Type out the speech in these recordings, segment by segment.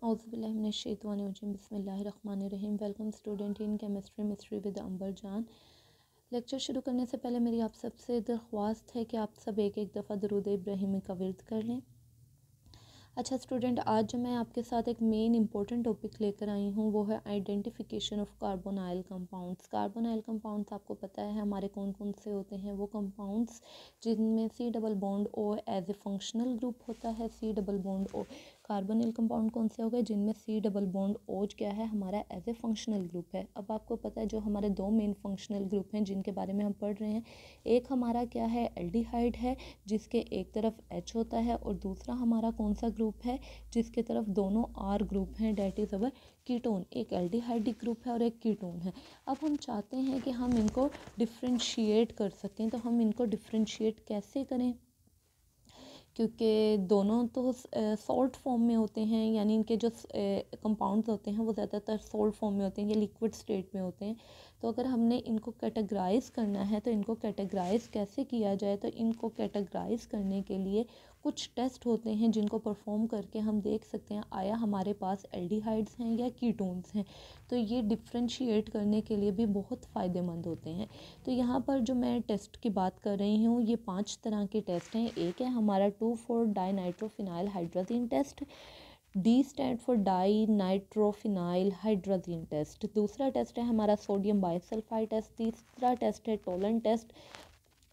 औज़ुबिल्लाहिमिनश्शैतानिर्रजीम बिस्मिल्लाहिर्रहमानिर्रहीम। Welcome student in chemistry mystery with Ambar Jan. Lecture शुरू करने से पहले मेरी आप सबसे दरख्वास्त है कि आप सब एक एक दफ़ा दरूद इब्राहिमी का विर्द कर लें। अच्छा स्टूडेंट, आज जो मैं आपके साथ एक मेन इंपॉर्टेंट टॉपिक लेकर आई हूँ वो है identification of carbonyl compounds. Carbonyl compounds आपको पता है हमारे कौन कौन से होते हैं। वो कंपाउंड्स जिनमें C double bond O as a functional group होता है। C double bond O carbonyl compound कौन से हो गए जिनमें सी डबल बॉन्ड ओ क्या है हमारा एज ए फंक्शनल ग्रुप है। अब आपको पता है जो हमारे दो मेन फंक्शनल ग्रुप हैं जिनके बारे में हम पढ़ रहे हैं, एक हमारा क्या है एल्डिहाइड है जिसके एक तरफ H होता है, और दूसरा हमारा कौन सा ग्रुप है जिसके तरफ दोनों R ग्रुप हैं, डेट इज़ अवर कीटोन। एक एल्डिहाइडिक ग्रुप है और एक कीटोन है। अब हम चाहते हैं कि हम इनको डिफ्रेंशिएट कर सकें, तो हम इनको डिफ्रेंशिएट कैसे करें, क्योंकि दोनों तो सॉल्ट फॉर्म में होते हैं, यानी इनके जो कंपाउंड्स होते हैं वो ज़्यादातर सॉल्ट फॉर्म में होते हैं, ये लिक्विड स्टेट में होते हैं। तो अगर हमने इनको कैटेगराइज़ करना है तो इनको कैटेगराइज़ कैसे किया जाए, तो इनको कैटेगराइज़ करने के लिए कुछ टेस्ट होते हैं जिनको परफॉर्म करके हम देख सकते हैं आया हमारे पास एल्डिहाइड्स हैं या कीटोन्स हैं। तो ये डिफ्रेंशिएट करने के लिए भी बहुत फ़ायदेमंद होते हैं। तो यहाँ पर जो मैं टेस्ट की बात कर रही हूँ ये 5 तरह के टेस्ट हैं। एक है हमारा two four dinitrophenyl hydrazine test. D stand for dinitrophenyl hydrazine test. दूसरा टेस्ट है हमारा सोडियम बाइसल्फाइड टेस्ट। तीसरा टेस्ट है टोलन टेस्ट।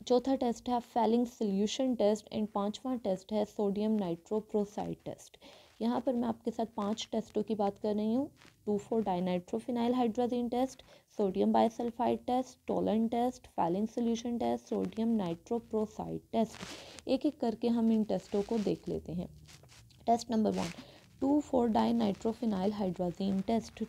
चौथा टेस्ट है फेलिंग सोल्यूशन टेस्ट। एंड पांचवा टेस्ट है सोडियम नाइट्रोप्रोसाइड टेस्ट। यहाँ पर मैं आपके साथ 5 टेस्टों की बात कर रही हूँ। Two four dinitrophenyl hydrazine test, sodium bisulphide test, Tollens test, Fehling solution test, sodium nitroprusside test. एक एक करके हम इन टेस्टों को देख लेते हैं। Test number 1, two four dinitrophenyl hydrazine test.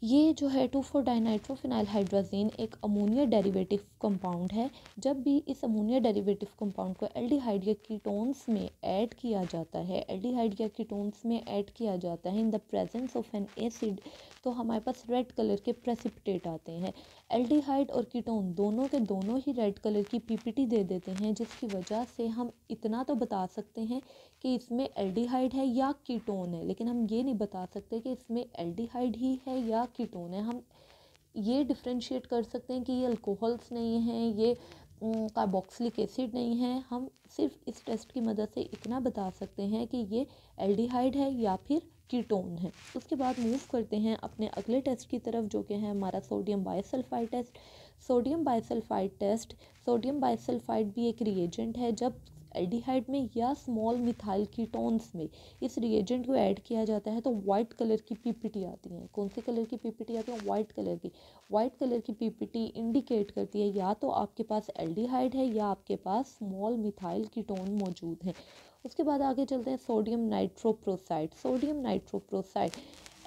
ये जो है 2,4-डाइनाइट्रोफिनाइल हाइड्राजीन एक अमोनिया डेरिवेटिव कंपाउंड है। जब भी इस अमोनिया डेरिवेटिव कंपाउंड को एल्डिहाइड या कीटोन्स में ऐड किया जाता है, एल्डिहाइड या कीटोन्स में ऐड किया जाता है in the presence of N acid, तो हमारे पास रेड कलर के प्रेसिपिटेट आते हैं। एल्डिहाइड और कीटोन दोनों के दोनों ही रेड कलर की पीपीटी दे देते हैं, जिसकी वजह से हम इतना तो बता सकते हैं कि इसमें एल्डिहाइड है या कीटोन है, लेकिन हम ये नहीं बता सकते कि इसमें एल्डिहाइड ही है या कीटोन है। हम ये डिफ्रेंशिएट कर सकते हैं कि ये अल्कोहल्स नहीं हैं, ये कार्बोक्सिलिक एसिड नहीं है। हम सिर्फ इस टेस्ट की मदद से इतना बता सकते हैं कि ये एल्डिहाइड है या फिर कीटोन है। उसके बाद मूव करते हैं अपने अगले टेस्ट की तरफ, जो कि है हमारा sodium bisulphide test. Sodium bisulphide test, sodium bisulphide भी एक रिएजेंट है। जब एल्डिहाइड में या स्मॉल मिथाइल कीटोन्स में इस रिएजेंट को ऐड किया जाता है तो वाइट कलर की पीपीटी आती है। कौन सी कलर की पीपीटी आती है? वाइट कलर की। वाइट कलर की पीपीटी इंडिकेट करती है या तो आपके पास एल्डिहाइड है या आपके पास स्मॉल मिथाइल कीटोन मौजूद है। उसके बाद आगे चलते हैं sodium nitroprusside. Sodium nitroprusside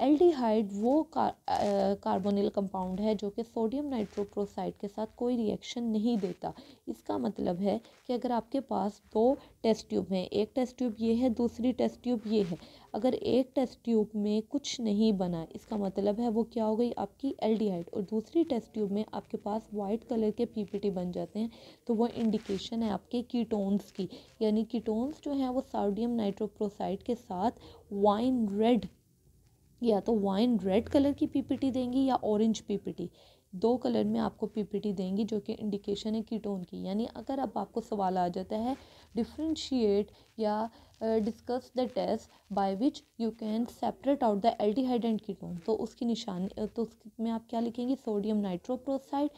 aldehyde वो कार्बोनिल कंपाउंड है जो कि सोडियम नाइट्रोप्रोसाइड के साथ कोई रिएक्शन नहीं देता। इसका मतलब है कि अगर आपके पास दो टेस्ट ट्यूब हैं, एक टेस्ट ट्यूब ये है, दूसरी टेस्ट ट्यूब ये है, अगर एक टेस्ट ट्यूब में कुछ नहीं बना, इसका मतलब है वो क्या हो गई आपकी एल्डिहाइड, और दूसरी टेस्ट ट्यूब में आपके पास वाइट कलर के पीपीटी बन जाते हैं, तो वो इंडिकेशन है आपके कीटोन्स की। यानी कीटोन्स जो हैं वो सोडियम नाइट्रोप्रोसाइड के साथ वाइन रेड, या तो वाइन रेड कलर की पीपीटी देंगी या ऑरेंज पीपीटी, दो कलर में आपको पीपीटी देंगी जो कि इंडिकेशन है कीटोन की। यानी अगर अब आपको सवाल आ जाता है डिफ्रेंशिएट या discuss the test by which you can separate out the aldehyde and ketone, तो उसकी निशानी तो उसमें आप क्या लिखेंगे? सोडियम नाइट्रोप्रोसाइड,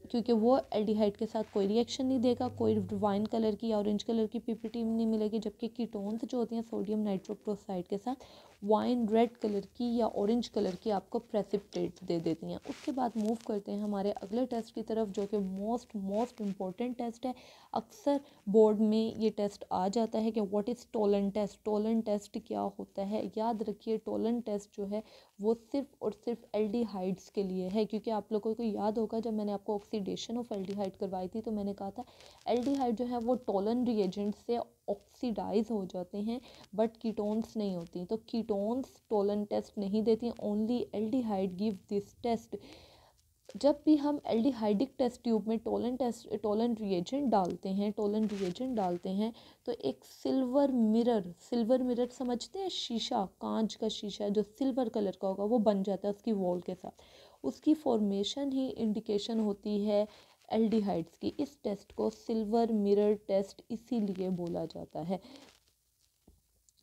क्योंकि वो एल्डिहाइड के साथ कोई रिएक्शन नहीं देगा, कोई वाइन कलर की या ऑरेंज कलर की पीपीटी नहीं मिलेगी, जबकि कीटोन्स जो होती हैं सोडियम नाइट्रोप्रोसाइड के साथ वाइन रेड कलर की या ऑरेंज कलर की आपको प्रेसिपिटेट दे देती हैं। उसके बाद मूव करते हैं हमारे अगले टेस्ट की तरफ, जो कि मोस्ट इम्पॉर्टेंट टेस्ट है। अक्सर बोर्ड में ये टेस्ट आ जाता है कि what is Tollen test. Tollens test क्या होता है? याद रखिए टोलन टेस्ट जो है वो सिर्फ और सिर्फ एल्डिहाइड्स के लिए है, क्योंकि आप लोगों को याद होगा जब मैंने आपको ऑक्सीडेशन ऑफ एल्डिहाइड करवाई थी तो मैंने कहा था एल्डिहाइड जो है वो टोलन रिएजेंट से ऑक्सीडाइज हो जाते हैं, बट कीटोन्स नहीं होती। तो कीटोन्स टोलन टेस्ट नहीं देती, only aldehyde give this test. जब भी हम एल्डिहाइडिक टेस्ट ट्यूब में टोलन रिएजेंट डालते हैं तो एक सिल्वर मिरर समझते हैं, शीशा, कांच का शीशा जो सिल्वर कलर का होगा वो बन जाता है उसकी वॉल के साथ। उसकी फॉर्मेशन ही इंडिकेशन होती है एल्डिहाइड्स की। इस टेस्ट को सिल्वर मिरर टेस्ट इसीलिए बोला जाता है।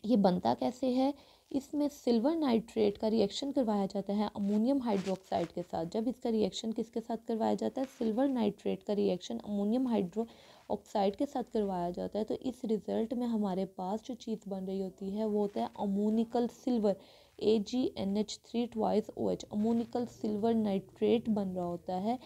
ये बनता कैसे है? इसमें सिल्वर नाइट्रेट का रिएक्शन करवाया जाता है अमोनियम हाइड्रोक्साइड के साथ। जब इसका रिएक्शन किसके साथ करवाया जाता है? सिल्वर नाइट्रेट का रिएक्शन अमोनियम हाइड्रोक्साइड के साथ करवाया जाता है। तो इस रिज़ल्ट में हमारे पास जो चीज़ बन रही होती है वो होता है ammoniacal silver, AgNH3 twice OH, ammoniacal silver nitrate बन रहा होता है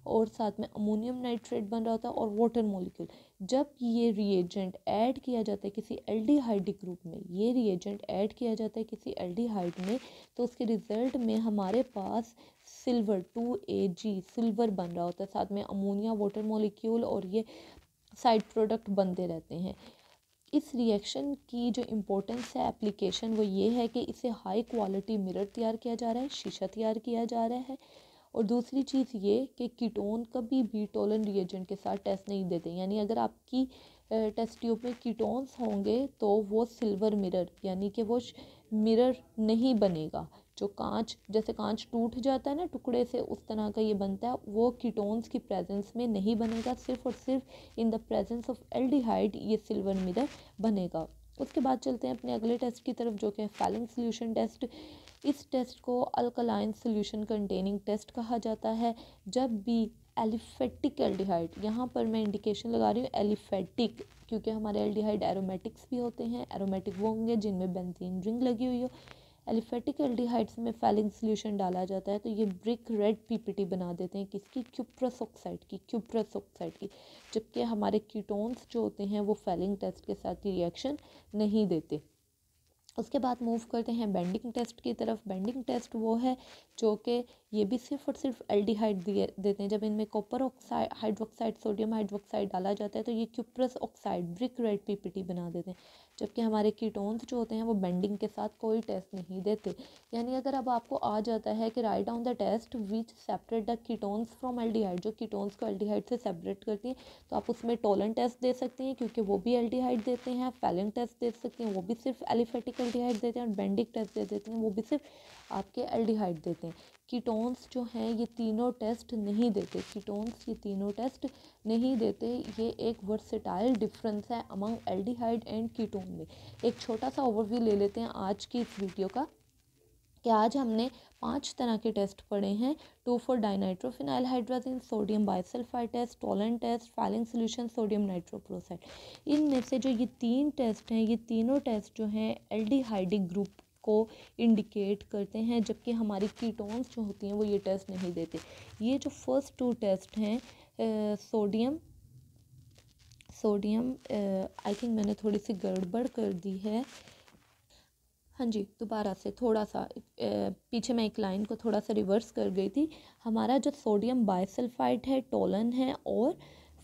और साथ में अमोनियम नाइट्रेट बन रहा होता है और वाटर मॉलिक्यूल। जब ये रिएजेंट ऐड किया जाता है किसी एल्डिहाइडिक ग्रुप में, ये रिएजेंट ऐड किया जाता है किसी एल्डिहाइड में, तो उसके रिजल्ट में हमारे पास सिल्वर 2Ag सिल्वर बन रहा होता है, साथ में अमोनिया, वाटर मॉलिक्यूल और ये साइड प्रोडक्ट बनते रहते हैं। इस रिएक्शन की जो इम्पोर्टेंस है एप्लीकेशन वो ये है कि इसे हाई क्वालिटी मिरर तैयार किया जा रहा है, शीशा तैयार किया जा रहा है। और दूसरी चीज़ ये कि कीटोन कभी भी टोलन रिएजेंट के साथ टेस्ट नहीं देते, यानी अगर आपकी टेस्ट ट्यूब में कीटोन्स होंगे तो वो सिल्वर मिरर यानी कि वो मिरर नहीं बनेगा। जो कांच, जैसे कांच टूट जाता है ना टुकड़े से, उस तरह का ये बनता है, वो कीटोन्स की प्रेजेंस में नहीं बनेगा। सिर्फ और सिर्फ in the presence of aldehyde ये सिल्वर मिरर बनेगा। उसके बाद चलते हैं अपने अगले टेस्ट की तरफ जो कि है फैलिंग सोल्यूशन टेस्ट। इस टेस्ट को अल्कलाइन सोल्यूशन कंटेनिंग टेस्ट कहा जाता है। जब भी एलिफेटिक एल्डिहाइड, यहाँ पर मैं इंडिकेशन लगा रही हूँ एलिफेटिक, क्योंकि हमारे एल्डिहाइड एरोमेटिक्स भी होते हैं। एरोमेटिक वो होंगे जिनमें बेंजीन रिंग लगी हुई हो। एलिफेटिक एल्डिहाइड्स में फैलिंग सोल्यूशन डाला जाता है तो ये ब्रिक रेड पीपीटी बना देते हैं किसकी? क्यूप्रस ऑक्साइड की। जबकि हमारे कीटोन्स जो होते हैं वो फैलिंग टेस्ट के साथ रिएक्शन नहीं देते। उसके बाद मूव करते हैं बेंडिंग टेस्ट की तरफ। बेंडिंग टेस्ट वो है जो कि ये भी सिर्फ और सिर्फ एल्डिहाइड देते हैं। जब इनमें copper oxide hydroxide sodium hydroxide डाला जाता है तो ये cuprous oxide brick red PPT बना देते हैं। जबकि हमारे कीटोन्स जो होते हैं वो बेंडिंग के साथ कोई टेस्ट नहीं देते। यानी अगर अब आपको आ जाता है कि write down the test which separate the ketones from aldehyde, जो कीटोन्स को एल्डिहाइड से सेपरेट करती हैं, तो आप उसमें टोलन टेस्ट दे सकते हैं क्योंकि वो भी एल्डिहाइड देते हैं। फैलिंग टेस्ट दे सकते हैं, वो भी सिर्फ एलिफेटिक एल्डिहाइड देते हैं। और बेंडिंग टेस्ट दे देते हैं, वो भी सिर्फ आपके एल्डिहाइड देते हैं। कीटोन्स जो हैं ये तीनों टेस्ट नहीं देते, कीटोन्स ये तीनों टेस्ट नहीं देते। ये एक वर्सेटाइल डिफरेंस है अमंग एल्डिहाइड एंड कीटोन में। एक छोटा सा ओवरव्यू ले लेते हैं आज की इस वीडियो का कि आज हमने 5 तरह के टेस्ट पढ़े हैं। 2,4 dinitrophenyl hydrazine, sodium bisulphide test, Tollens test, Fehling solution, sodium nitrochloride. इनमें से जो ये 3 टेस्ट हैं, ये तीनों टेस्ट जो हैं एल्डिहाइडिक ग्रुप को इंडिकेट करते हैं, जबकि हमारी कीटोन्स जो होती हैं वो ये टेस्ट नहीं देते। ये जो फर्स्ट 2 टेस्ट हैं सोडियम आई थिंक मैंने थोड़ी सी गड़बड़ कर दी है। हाँ जी, दोबारा से थोड़ा सा पीछे मैं एक लाइन को थोड़ा सा रिवर्स कर गई थी। हमारा जो सोडियम बाइसल्फाइड है, टोलन है और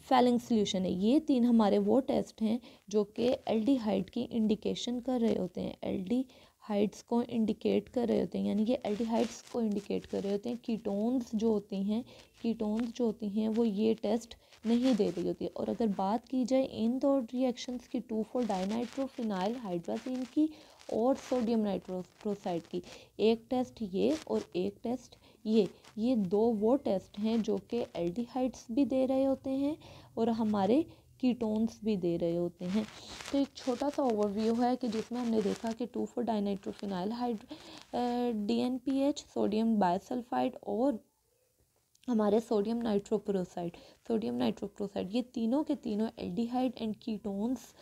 फैलिंग सोल्यूशन है, ये 3 हमारे वो टेस्ट हैं जो कि एल्डिहाइड की इंडिकेशन कर रहे होते हैं, एल्डिहाइड्स को इंडिकेट कर रहे होते हैं, यानी कि एल्डिहाइड्स को इंडिकेट कर रहे होते हैं। कीटोन्स जो होती हैं वो ये टेस्ट नहीं दे रही होती है। और अगर बात की जाए इन दो रिएक्शंस की, 2,4 डाइनाइट्रोफिनाइल हाइड्राजीन की और सोडियम नाइट्रोक्लोराइड की, एक टेस्ट ये और एक टेस्ट ये 2 वो टेस्ट हैं जो कि एल्डिहाइड्स भी दे रहे होते हैं और हमारे कीटोन्स भी दे रहे होते हैं। तो एक छोटा सा ओवरव्यू है कि जिसमें हमने देखा कि 2,4 डाइनाइट्रोफिनाइल DNPH, सोडियम बाइसल्फाइड और हमारे सोडियम नाइट्रोक्लोराइड, ये तीनों के तीनों एल्डिहाइड एंड कीटोन्स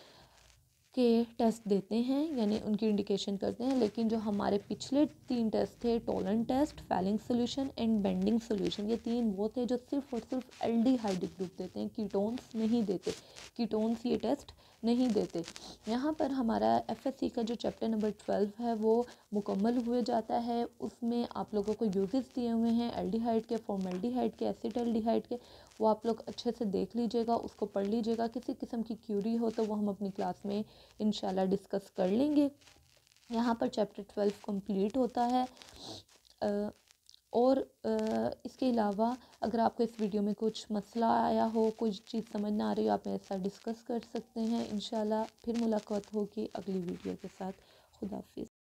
के टेस्ट देते हैं, यानी उनकी इंडिकेशन करते हैं। लेकिन जो हमारे पिछले 3 टेस्ट थे, Tollen test, Fehling solution and bending solution, ये 3 वो थे जो सिर्फ और सिर्फ एल्डिहाइडिक ग्रुप देते हैं, कीटोन्स नहीं देते, कीटोन्स ये टेस्ट नहीं देते। यहाँ पर हमारा FSC का जो चैप्टर नंबर 12 है वो मुकम्मल हुए जाता है। उसमें आप लोगों को यूजेस दिए हुए हैं एल्डिहाइड के, फॉर्मल्डिहाइड के, एसिटाल्डिहाइड के, वो आप लोग अच्छे से देख लीजिएगा, उसको पढ़ लीजिएगा। किसी किस्म की क्यूरी हो तो वो हम अपनी क्लास में इंशाल्लाह डिस्कस कर लेंगे। यहाँ पर चैप्टर 12 कंप्लीट होता है। और इसके अलावा अगर आपको इस वीडियो में कुछ मसला आया हो, कोई चीज़ समझ ना आ रही हो, आप मेरे साथ डिस्कस कर सकते हैं। इंशाल्लाह फिर मुलाकात होगी अगली वीडियो के साथ। खुदा हाफिज़।